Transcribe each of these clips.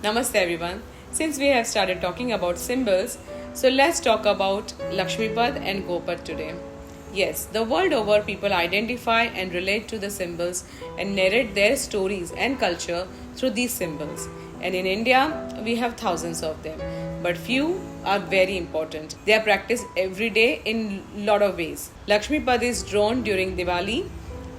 Namaste everyone. Since we have started talking about symbols, so let's talk about Lakshmipad and Gopad today. Yes, the world over people identify and relate to the symbols and narrate their stories and culture through these symbols. And in India, we have thousands of them, but few are very important. They are practiced every day in lot of ways. Lakshmipad is drawn during Diwali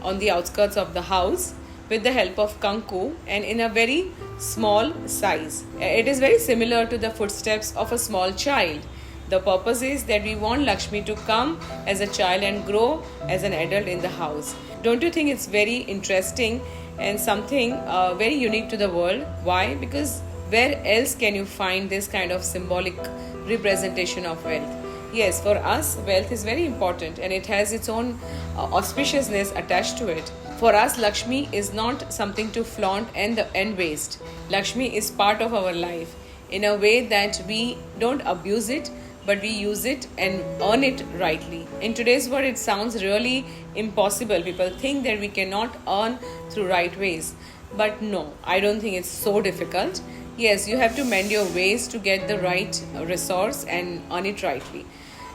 on the outskirts of the house with the help of kanku and in a very small size. It is very similar to the footsteps of a small child. The purpose is that we want Lakshmi to come as a child and grow as an adult in the house. Don't you think it's very interesting and something very unique to the world? Why? Because where else can you find this kind of symbolic representation of wealth? Yes, for us, wealth is very important and it has its own auspiciousness attached to it. For us, Lakshmi is not something to flaunt and waste. Lakshmi is part of our life in a way that we don't abuse it, but we use it and earn it rightly. In today's world, it sounds really impossible. People think that we cannot earn through right ways. But no, I don't think it's so difficult. Yes, you have to mend your ways to get the right resource and earn it rightly.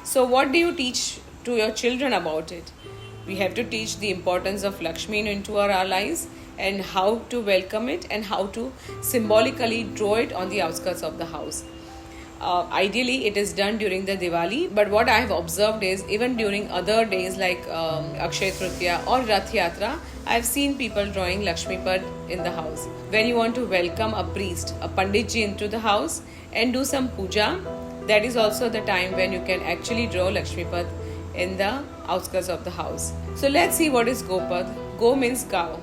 So, what do you teach to your children about it? We have to teach the importance of Lakshmi into our lives and how to welcome it and how to symbolically draw it on the outskirts of the house. Ideally, it is done during the Diwali, but what I have observed is even during other days like Akshay Tritiya or Rath Yatra, I have seen people drawing Lakshmipad in the house. When you want to welcome a priest, a Panditji into the house and do some puja, that is also the time when you can actually draw Lakshmipad in the outskirts of the house. So let's see what is Gopad. Go means cow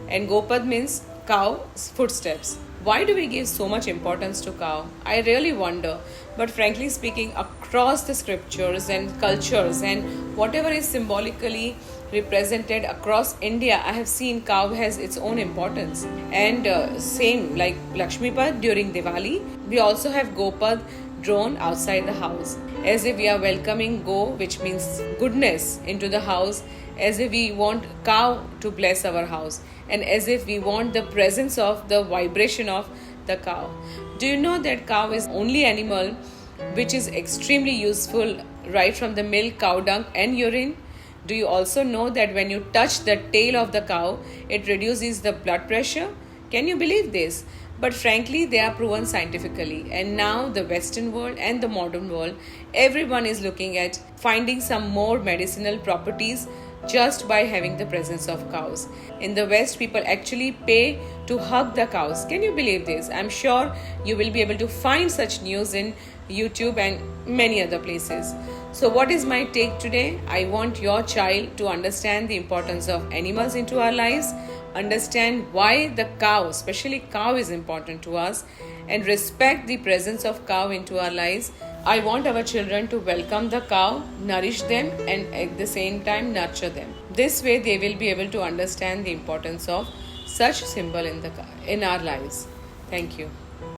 and Gopad means cow's footsteps. Why do we give so much importance to cow? I really wonder. But frankly speaking, across the scriptures and cultures and whatever is symbolically represented across India, I have seen cow has its own importance. And same like Lakshmipad during Diwali, we also have Gopad drawn outside the house as if we are welcoming go, which means goodness, into the house, as if we want cow to bless our house and as if we want the presence of the vibration of the cow. Do you know that cow is only animal which is extremely useful right from the milk, cow dung and urine? Do you also know that when you touch the tail of the cow, it reduces the blood pressure? Can you believe this? But frankly, they are proven scientifically. And now the Western world and the modern world, everyone is looking at finding some more medicinal properties just by having the presence of cows. In the West, people actually pay to hug the cows. Can you believe this? I'm sure you will be able to find such news in YouTube and many other places. So what is my take today? I want your child to understand the importance of animals into our lives, understand why the cow, especially cow, is important to us, and respect the presence of cow into our lives. I want our children to welcome the cow, nourish them, and at the same time nurture them. This way they will be able to understand the importance of such symbol in our lives. Thank you.